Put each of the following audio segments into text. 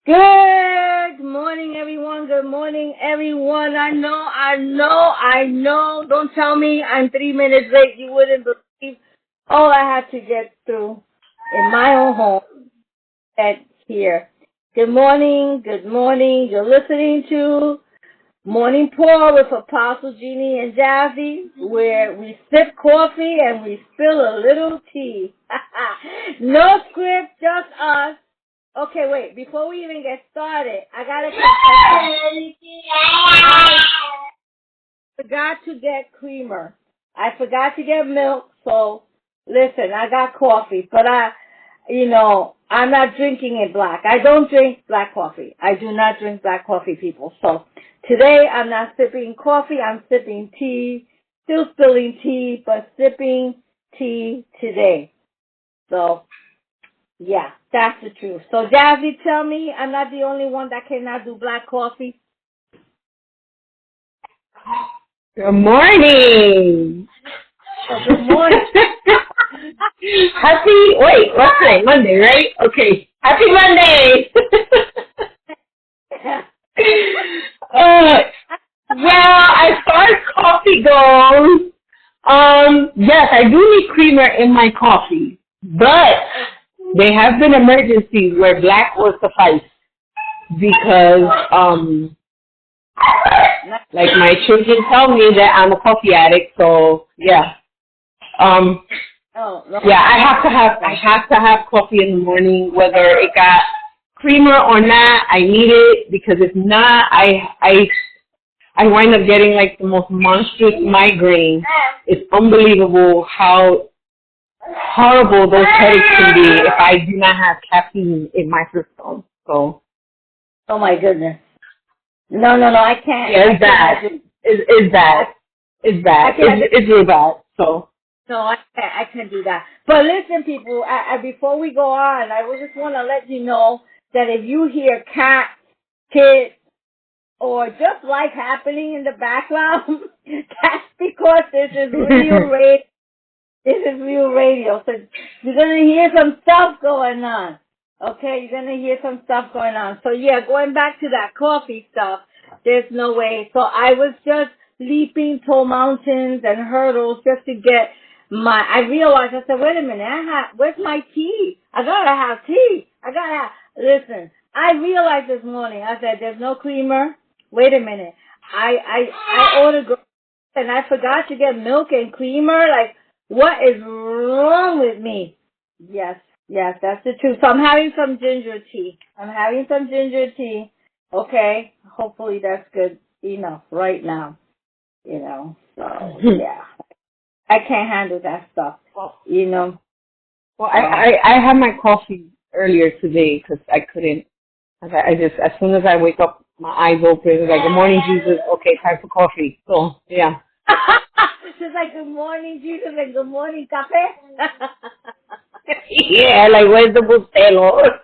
Good morning, everyone. Good morning, everyone. I know. Don't tell me I'm 3 minutes late. You wouldn't believe all I had to get through in my own home and here. Good morning. You're listening to Morning Pour with Apostle Genie and Jazzy, where we sip coffee and we spill a little tea. No script, just us. Okay, wait. Before we even get started, I gotta confess. I forgot to get creamer. I forgot to get milk. So listen, I got coffee, but I'm not drinking it black. I don't drink black coffee. I do not drink black coffee, people. So today I'm not sipping coffee. I'm sipping tea. Still spilling tea, but sipping tea today. So. Yeah, that's the truth. So, Jazzy, tell me I'm not the only one that cannot do black coffee. Good morning. Good morning. What's today? Monday, right? Okay. Happy Monday. As far as coffee goes, yes, I do need creamer in my coffee, but there have been emergencies where black will suffice because, like my children tell me that I'm a coffee addict, so yeah. I have to have coffee in the morning, whether it got creamer or not. I need it because if not, I wind up getting like the most monstrous migraine. It's unbelievable how horrible those headaches can be if I do not have caffeine in my system. So. Oh my goodness. No, I can't. Yeah, it's bad. It's bad. It's bad. It's real bad. So. No, I can't do that. But listen, people, before we go on, I just want to let you know that if you hear cats, kids, or just life happening in the background, that's because this is real radio. This is real radio, so you're going to hear some stuff going on. Okay, you're going to hear some stuff going on. So, yeah, going back to that coffee stuff, there's no way. So I was just leaping tall mountains and hurdles just to get I realized, I said, wait a minute, where's my tea? I got to have tea. Listen, I realized this morning, I said, there's no creamer. Wait a minute. I ordered and I forgot to get milk and creamer. Like, what is wrong with me? Yes, that's the truth. So I'm having some ginger tea. Okay, hopefully that's good enough right now. So yeah, I can't handle that stuff. Well, I had my coffee earlier today because I couldn't. I just as soon as I wake up, my eyes open. It's like, good morning, Jesus. Okay, time for coffee. So yeah. She's like, good morning, Jesus, and good morning, café. Yeah, like, where's the bustelo?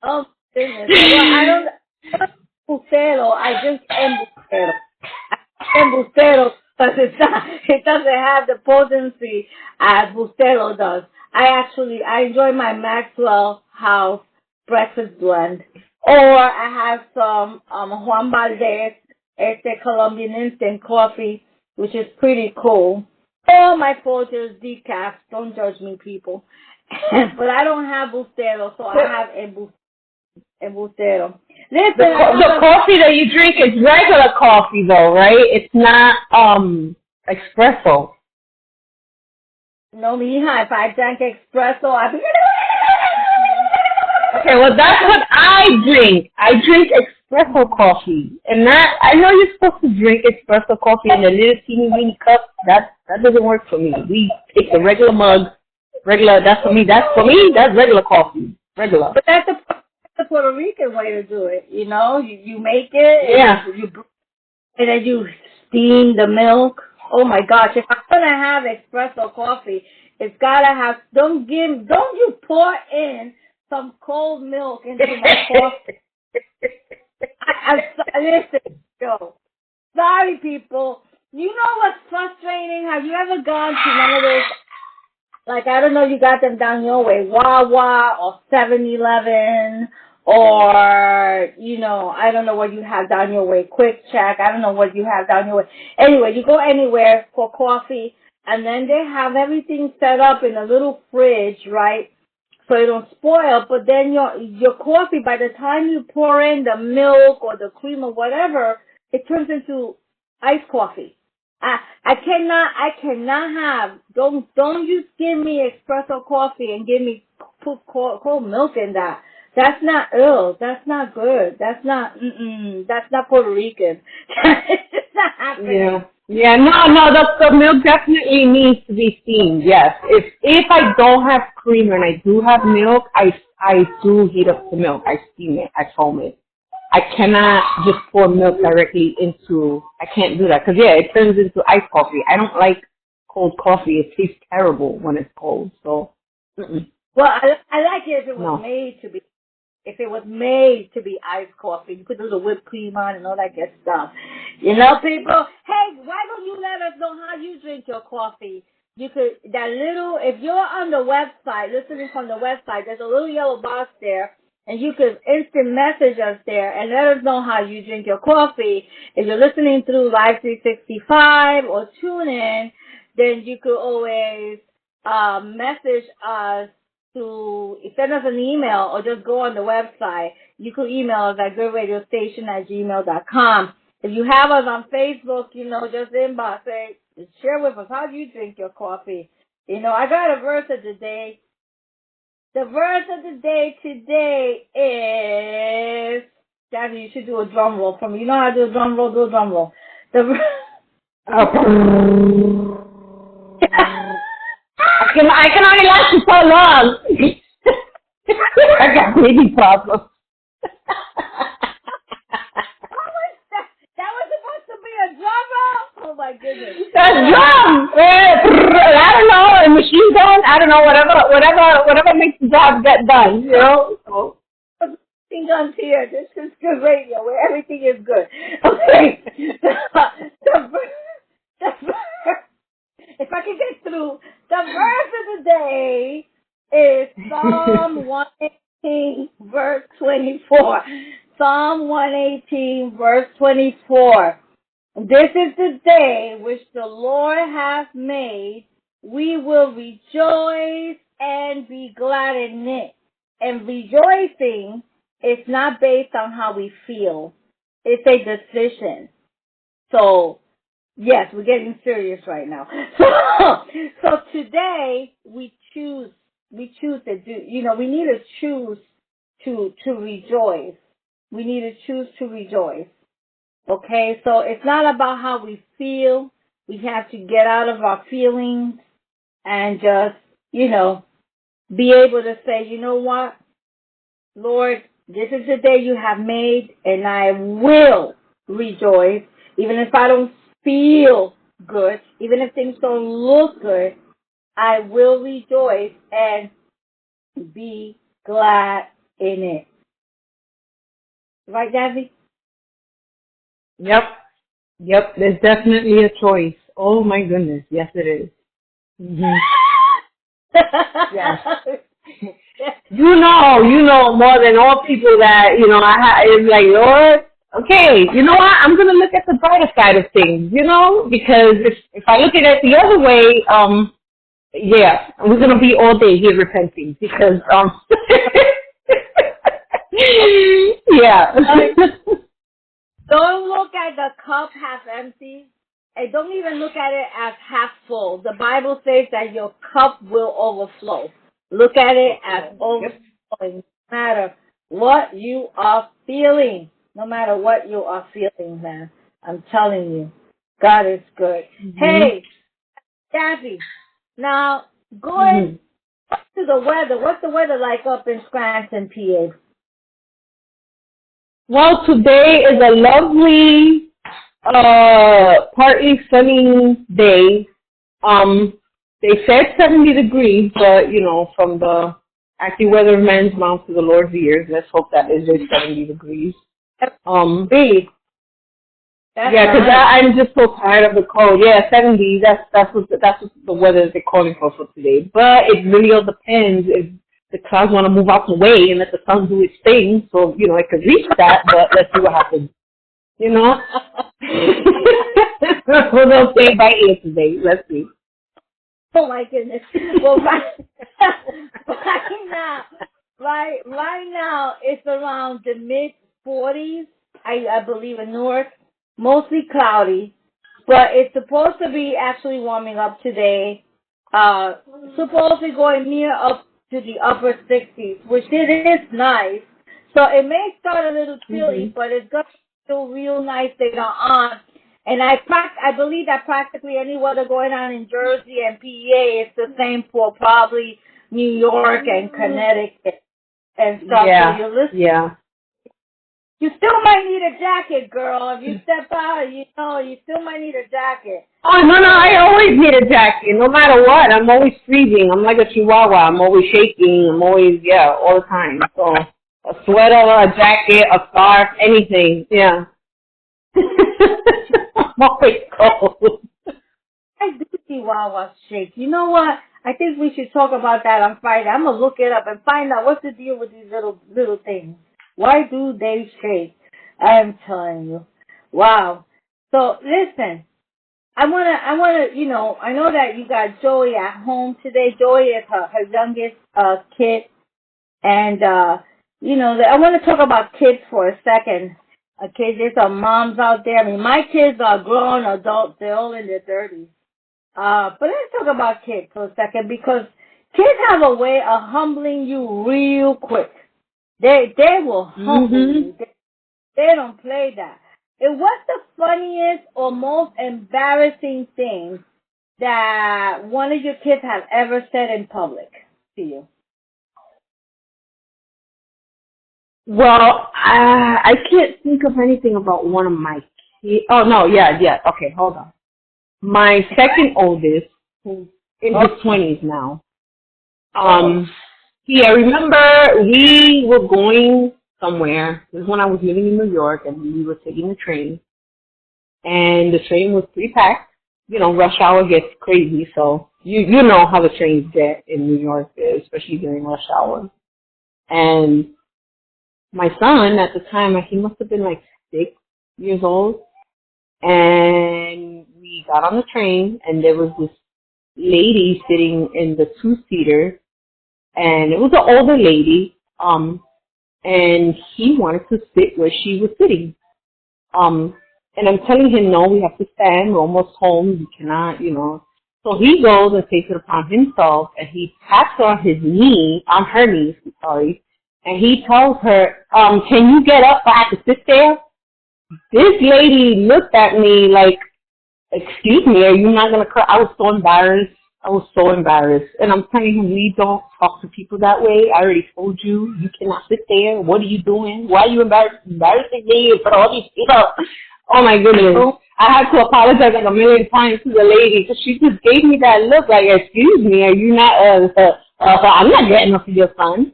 Oh, goodness. Well, I don't bustelo. I just embustero. Embustero because it doesn't have the potency as bustelo does. I enjoy my Maxwell House breakfast blend. Or I have some Juan Valdez Colombian instant coffee, which is pretty cool. Or my Folgers decaf. Don't judge me, people. But I don't have Bustelo, so I have Embustero. Listen, the coffee that you drink is regular coffee, though, right? It's not espresso. No, mija. If I drank espresso, I'd be... Okay, well, that's what I drink. I drink espresso coffee. And I know you're supposed to drink espresso coffee in a little teeny weeny cup. That doesn't work for me. We take the regular mug. That's for me. That's regular coffee. Regular. But that's the Puerto Rican way to do it. You make it. Yeah. And then you steam the milk. Oh my gosh! If I'm gonna have espresso coffee, it's gotta have. Don't you pour in some cold milk into my coffee? Listen, yo. Sorry, people. You know what's frustrating? Have you ever gone to one of those Like, I don't know, you got them down your way, Wawa or 7-Eleven, or, you know, I don't know what you have down your way, Quick Check, I don't know what you have down your way. Anyway, you go anywhere for coffee, and then they have everything set up in a little fridge, right? So it don't spoil, but then your coffee, by the time you pour in the milk or the cream or whatever, it turns into iced coffee. I cannot have, don't you give me espresso coffee and give me put cold milk in that. That's not, that's not good. That's not Puerto Rican. It's not happening. Yeah, no, the milk definitely needs to be steamed, yes. If I don't have creamer and I do have milk, I do heat up the milk. I steam it, I foam it. I cannot just pour milk directly into, I can't do that, because it turns into iced coffee. I don't like cold coffee. It tastes terrible when it's cold, so. Well, I like it if it was made to be. If it was made to be iced coffee, you put a little whipped cream on and all that good stuff. You know, people, hey, why don't you let us know how you drink your coffee? You could, if you're on the website, listening from the website, there's a little yellow box there, and you could instant message us there and let us know how you drink your coffee. If you're listening through Live 365 or TuneIn, then you could always message us to send us an email or just go on the website. You could email us at goodradiostation@gmail.com. If you have us on Facebook, you know, just inbox, say, share with us how you drink your coffee. You know, I got a verse of the day. The verse of the day today is, Daddy, you should do a drum roll for me. You know how to do a drum roll? Do a drum roll. I can only last you so long. I got baby problems. That was supposed to be a drum roll? Oh my goodness. A drum! I don't know, a machine gun, I don't know, whatever makes the job get done, you know? So. Machine guns here. This is good radio where everything is good. Okay. If I can get through, the verse of the day is Psalm 118, verse 24. Psalm 118, verse 24. This is the day which the Lord hath made. We will rejoice and be glad in it. And rejoicing is not based on how we feel. It's a decision. So, yes, we're getting serious right now. So today we choose to do, you know, we need to choose to rejoice. We need to choose to rejoice. Okay, so it's not about how we feel. We have to get out of our feelings and just, you know, be able to say, you know what, Lord, this is the day you have made, and I will rejoice, even if I don't feel good, even if things don't look good, I will rejoice and be glad in it. Right, Davi? Yep, there's definitely a choice. Oh my goodness, yes it is. Mm-hmm. Yes. You know more than all people that, you know, it's like, Lord, okay, you know what, I'm going to look at the brighter side of things, you know, because if I look at it the other way, yeah, we're going to be all day here repenting because, yeah. Don't look at the cup half empty. And don't even look at it as half full. The Bible says that your cup will overflow. Look at it as overflowing, no matter what you are feeling. No matter what you are feeling, man. I'm telling you, God is good. Mm-hmm. Hey, Daffy, now going to the weather. What's the weather like up in Scranton, PA? Well, today is a lovely, partly sunny day. They said 70 degrees, but, you know, from the AccuWeatherman's mouth to the Lord's ears, let's hope that is just 70 degrees. That's Yeah, because nice. I'm just so tired of the cold. Yeah, 70. That's what the weather they're calling for today. But it really all depends if the clouds want to move out the way and let the sun do its thing. So I could reach that. But let's see what happens. We'll play by ear today. Let's see. Oh my goodness. Well, right now it's around the mid 40s. I believe in Newark, mostly cloudy, but it's supposed to be actually warming up today. Supposed to be going near up to the upper 60s, which it is nice. So it may start a little chilly, but it's going to feel real nice later on. And I believe that practically any weather going on in Jersey and PA is the same for probably New York and Connecticut and stuff. Yeah. So you still might need a jacket, girl. If you step out, you still might need a jacket. Oh, no, I always need a jacket, no matter what. I'm always freezing. I'm like a chihuahua. I'm always shaking. I'm always, all the time. So a sweater, a jacket, a scarf, anything, yeah. I'm always cold. I do chihuahua shake. You know what? I think we should talk about that on Friday. I'm going to look it up and find out what's the deal with these little things. Why do they shake? I'm telling you. Wow. So listen, I wanna, I know that you got Joey at home today. Joey is her youngest kid, and I want to talk about kids for a second. Okay, there's some moms out there. I mean, my kids are grown adults. They're all in their 30s. But let's talk about kids for a second, because kids have a way of humbling you real quick. They will humble you. They don't play that. And what's the funniest or most embarrassing thing that one of your kids have ever said in public to you? Well, I can't think of anything about one of my kids. Oh, no, yeah. Okay, hold on. My second oldest, who's in his 20s now, I remember we were going somewhere. This is when I was living in New York, and we were taking the train. And the train was pre-packed. Rush hour gets crazy, so you know how the trains get in New York, especially during rush hour. And my son, at the time, he must have been like 6 years old. And we got on the train, and there was this lady sitting in the two-seater, and it was an older lady, and he wanted to sit where she was sitting. And I'm telling him, no, we have to stand. We're almost home. We cannot, So he goes and takes it upon himself, and he taps on her knee, and he tells her, can you get up? I have to sit there. This lady looked at me like, excuse me, are you not going to cry? I was so embarrassed. And I'm telling him, we don't talk to people that way. I already told you, you cannot sit there. What are you doing? Why are you embarrassing me in front of all these people? Oh, my goodness. I had to apologize like a million times to the lady, because she just gave me that look like, excuse me, are you not, I'm not getting up for your son.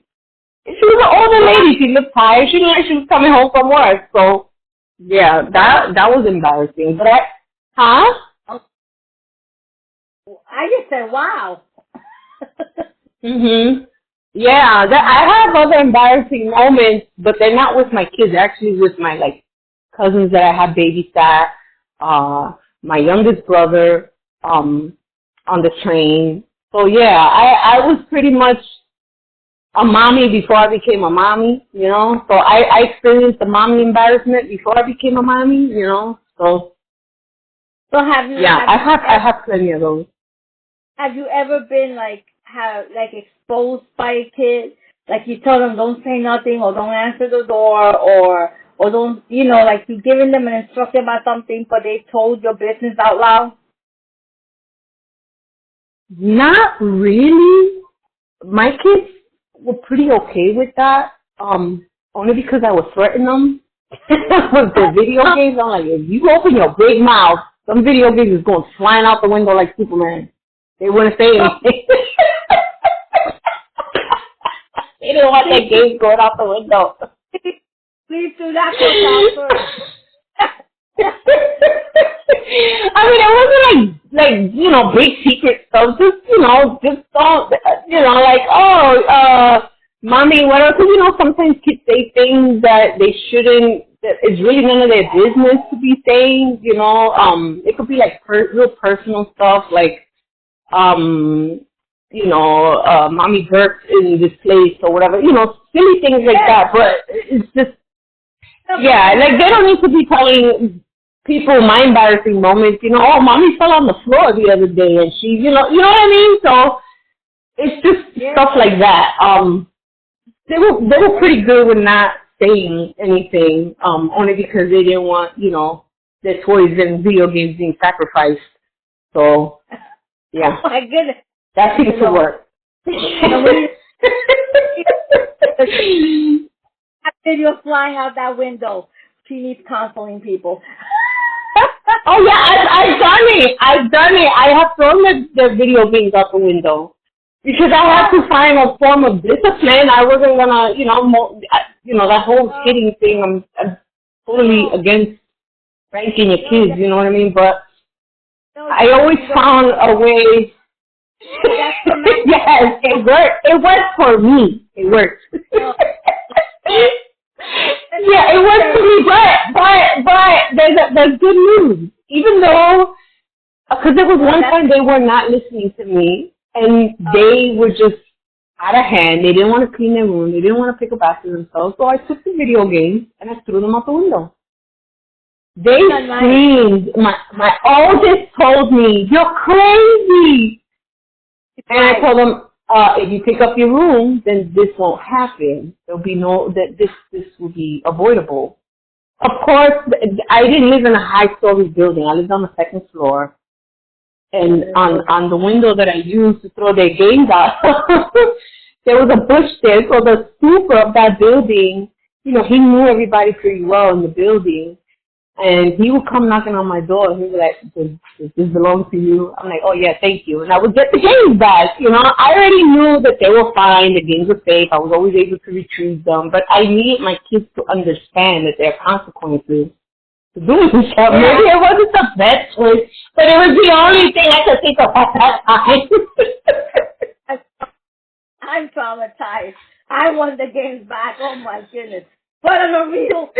She was an older lady. She looked tired. She looked like she was coming home from work. So, yeah, that was embarrassing. But I just said, wow. Yeah, I have other embarrassing moments, but they're not with my kids. They're actually with my cousins that I have babysat. My youngest brother on the train. So yeah, I was pretty much a mommy before I became a mommy, So I experienced the mommy embarrassment before I became a mommy, So have you? Yeah, I have plenty of those. Have you ever been exposed by a kid? Like you told them don't say nothing, or don't answer the door, or don't, like you giving them an instruction about something, but they told your business out loud? Not really. My kids were pretty okay with that. Only because I was threatening them with the video games. I'm like, if you open your big mouth, some video games is going flying out the window like Superman. They wouldn't say anything. They didn't want that game going out the window. Please do not go down first. I mean, it wasn't like big secret stuff. Just don't, like, mommy, what else? Because, sometimes kids say things that they shouldn't, that it's really none of their business to be saying, it could be like real personal stuff, like, mommy burped in this place or whatever, silly things like that. But it's just, yeah, like they don't need to be telling people my embarrassing moments, oh, mommy fell on the floor the other day and she, you know what I mean? So it's just stuff like that. They were pretty good with not saying anything, only because they didn't want, their toys and video games being sacrificed. So, yeah. Oh my goodness. That seems to work. That video flying out that window. She needs counseling, people. Oh yeah, I've done it. I have thrown the video games out the window because I had to find a form of discipline. I wasn't gonna, that whole kidding thing. I'm totally against spanking your kids. You know what I mean? But I always found a way. Yes, it worked. It worked for me. It worked. Yeah, it worked for me, but there's good news. Even though, because there was one time they were not listening to me, and they were just out of hand. They didn't want to clean their room. They didn't want to pick up after themselves. So I took the video games and I threw them out the window. They screamed. My oldest told me, "You're crazy." And I told them, if you pick up your room, then this won't happen. There'll be this will be avoidable. Of course, I didn't live in a high-story building. I lived on the second floor. And on the window that I used to throw their games out, there was a bush there. So the super of that building, he knew everybody pretty well in the building. And he would come knocking on my door, and he would be like, does this belong to you? I'm like, oh, yeah, thank you. And I would get the games back. I already knew that they were fine. The games were safe. I was always able to retrieve them. But I needed my kids to understand that there are consequences to doing this stuff. Yeah. Maybe it wasn't the best choice, but it was the only thing I could think of at that time. I'm traumatized. I want the games back. Oh, my goodness. What on a real...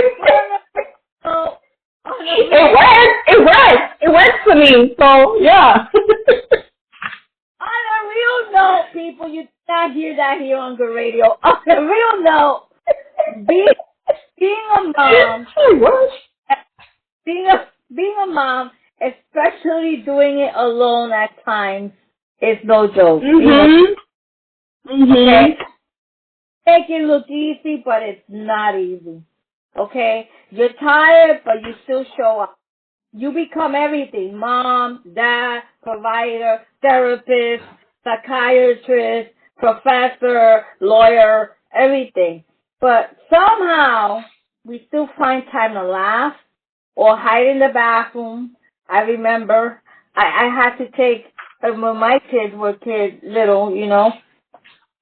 It worked for me, so yeah. On a real note, people, you can't hear that here on the radio. On a real note, being a mom, being a mom, especially doing it alone at times, is no joke. Okay? Make it look easy, but it's not easy. Okay? You're tired, but you still show up. You become everything. Mom, dad, provider, therapist, psychiatrist, professor, lawyer, everything. But somehow, we still find time to laugh or hide in the bathroom. I remember I had to take, when my kids were little,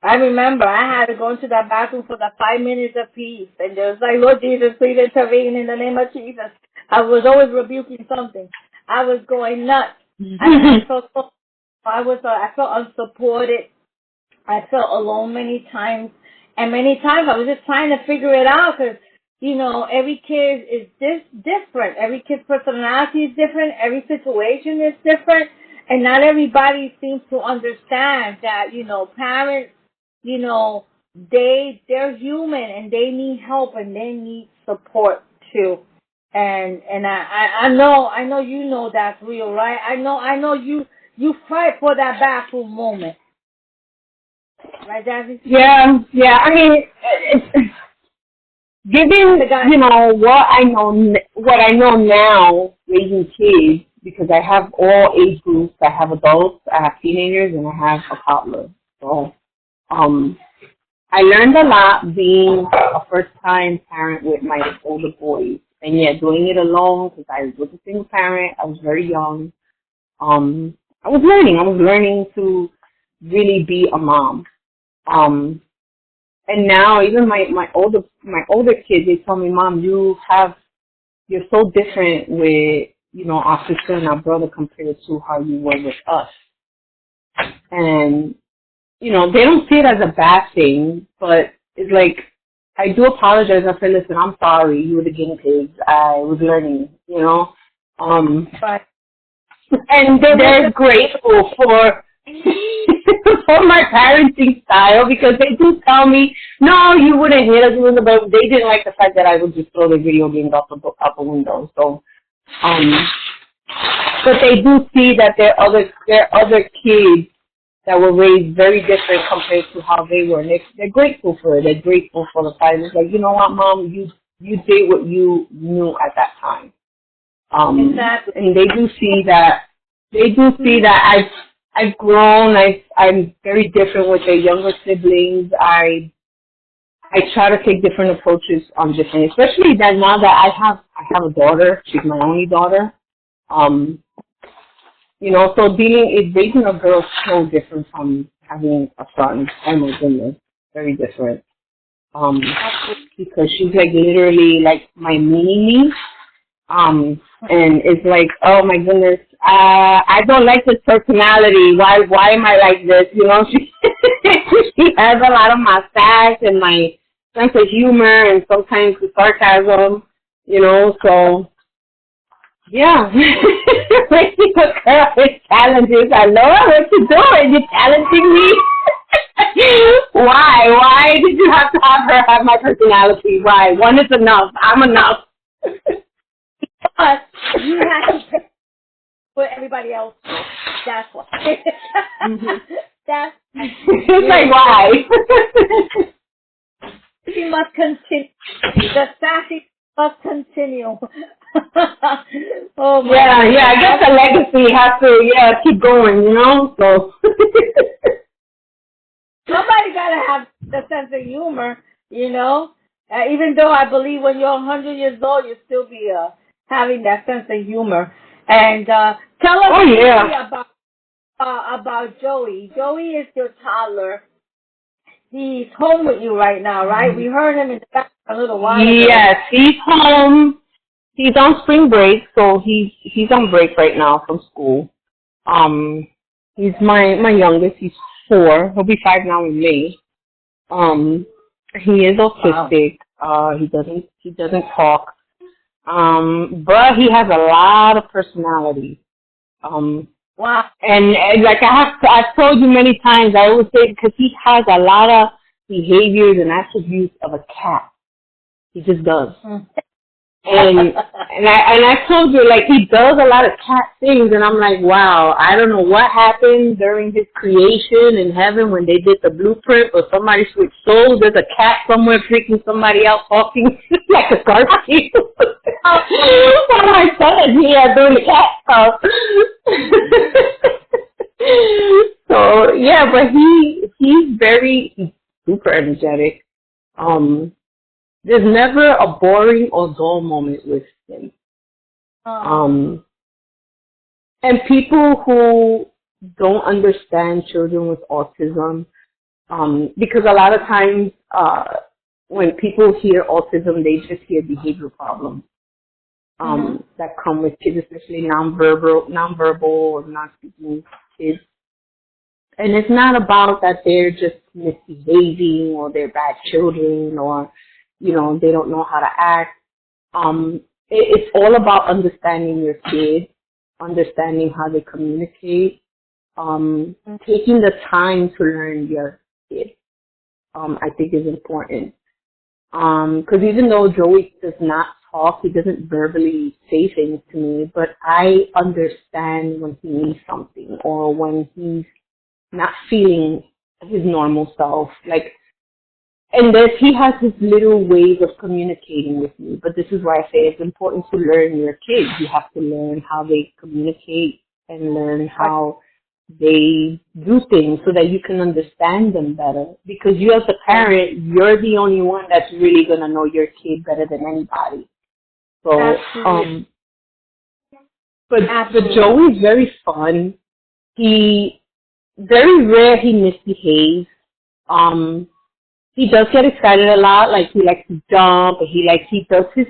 I remember I had to go into that bathroom for the 5 minutes of peace. And there was like, Lord Jesus, please intervene in the name of Jesus. I was always rebuking something. I was going nuts. I felt unsupported. I felt alone many times. And many times I was just trying to figure it out because, every kid is different. Every kid's personality is different. Every situation is different. And not everybody seems to understand that, parents, they're human and they need help and they need support too. And I know you know that's real, right? I know you fight for that bathroom moment. Right, Jazzy? Yeah. I mean, given what I know now, raising kids, because I have all age groups. I have adults, I have teenagers, and I have a toddler. So, I learned a lot being a first-time parent with my older boys, and doing it alone because I was a single parent. I was very young. I was learning to really be a mom. And now even my older kids, they tell me, Mom, you're so different with our sister and our brother compared to how you were with us. And, they don't see it as a bad thing, but it's like, I do apologize. I say, listen, I'm sorry. You were the guinea pigs. I was learning, Right. And they're grateful for for my parenting style because they do tell me, no, you wouldn't hit us, but they didn't like the fact that I would just throw the video games out the window. So, but they do see that there are other kids that were raised very different compared to how they were. And they're grateful for it. They're grateful for the fact it's like, you know what, Mom, you did what you knew at that time. Exactly. And they do see that. I've grown. I'm very different with their younger siblings. I try to take different approaches on different, especially that now that I have a daughter. She's my only daughter. So raising a girl is so different from having a son. Oh my goodness, very different. Because she's like literally like my mini me. And it's like, oh my goodness, I don't like this personality. Why am I like this? She has a lot of my sass and my sense of humor and sometimes the sarcasm, so yeah. Raising a girl with challenges. I know what you're doing. You're challenging me. Why did you have to have her have my personality? Why? One is enough. I'm enough. But you have to pick what everybody else does. That's why. That's it's like, why? She must continue. The sassy must continue. Oh my God. Yeah, I guess the legacy has to, keep going, so. Somebody gotta have the sense of humor, even though I believe when you're 100 years old, you'll still be having that sense of humor. And tell us about Joey. Joey is your toddler. He's home with you right now, right? We heard him in the back a little while ago. Yes, he's home. He's on spring break, so he's on break right now from school. He's my youngest. He's 4. He'll be 5 now in May. He is autistic. Wow. He doesn't talk. But he has a lot of personality. Wow. And like I've told you many times, I always say because he has a lot of behaviors and attributes of a cat. He just does. And I told you, like, he does a lot of cat things, and I'm like, wow, I don't know what happened during his creation in heaven when they did the blueprint, or somebody switched souls. There's a cat somewhere freaking somebody out talking like a Garfield. Oh my son is here doing the cat stuff. So yeah, but he's super energetic. There's never a boring or dull moment with him. And people who don't understand children with autism, because a lot of times when people hear autism, they just hear behavior problems that come with kids, especially nonverbal or non-speaking kids. And it's not about that they're just misbehaving or they're bad children or they don't know how to act. It's all about understanding your kid, understanding how they communicate, taking the time to learn your kid, I think is important. Because even though Joey does not talk, he doesn't verbally say things to me, but I understand when he needs something or when he's not feeling his normal self. And he has his little ways of communicating with me. But this is why I say it's important to learn your kids. You have to learn how they communicate and learn how they do things so that you can understand them better. Because you as a parent, you're the only one that's really going to know your kid better than anybody. So, but Joey's very fun. Very rare he misbehaves. He does get excited a lot, like he likes to jump, and he does his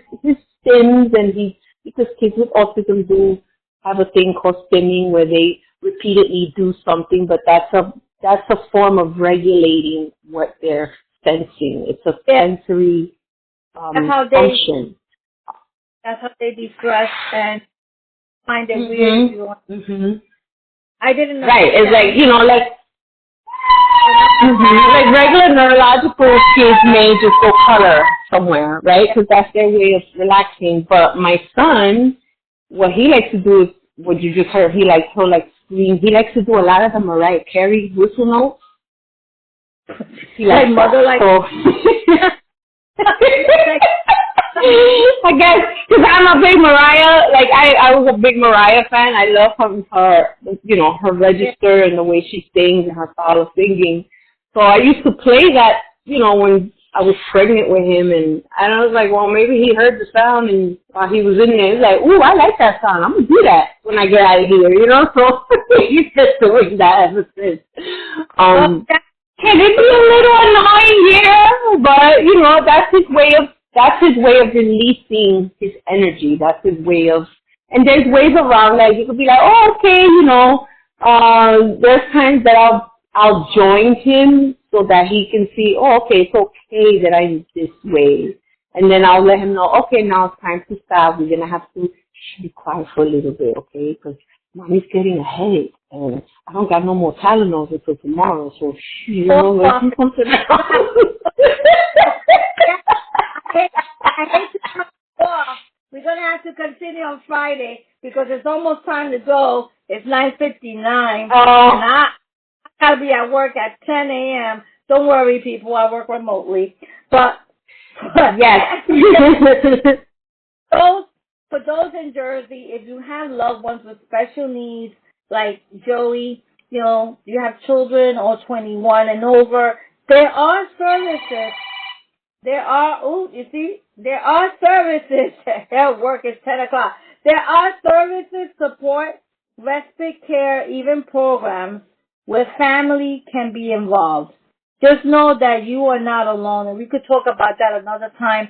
spins, and he because kids with autism do have a thing called stimming where they repeatedly do something, but that's a form of regulating what they're sensing. It's a sensory function. That's how they de-stress and find it weird. I didn't know. Right, it's like, you know, like regular neurological kids may just go color somewhere, right? Because that's their way of relaxing. But my son, what he likes to do is what you just heard. He'll scream. He likes to do a lot of the Mariah Carey whistle notes. He likes mother like. So. I guess because I'm a big Mariah, like I was a big Mariah fan. I love her, you know, her register and the way she sings and her style of singing. So I used to play that, you know, when I was pregnant with him, and I was like, well, maybe he heard the sound, and while he was in there, he's like, ooh, I like that sound. I'm gonna do that when I get out of here, you know. So he's just doing that ever since. Can it be a little annoying? Yeah, but you know, that's his way of releasing his energy. That's his way of, and there's ways around that. You could be like, oh, okay, you know, there's times that I'll join him so that he can see, oh, okay, it's okay that I'm this way. And then I'll let him know, okay, now it's time to stop. We're going to have to be quiet for a little bit, okay, because mommy's getting a headache. And I don't got no more Tylenol until tomorrow, so, you know, let's do something else. I hate to cut off. We're going to have to continue on Friday because it's almost time to go. It's 9:59, and I got to be at work at 10 a.m. Don't worry, people. I work remotely. But yes. For those in Jersey, if you have loved ones with special needs, like Joey, you know, you have children or 21 and over, there are services. There are services. At work is 10 o'clock. There are services, support, respite care, even programs where family can be involved. Just know that you are not alone, and we could talk about that another time.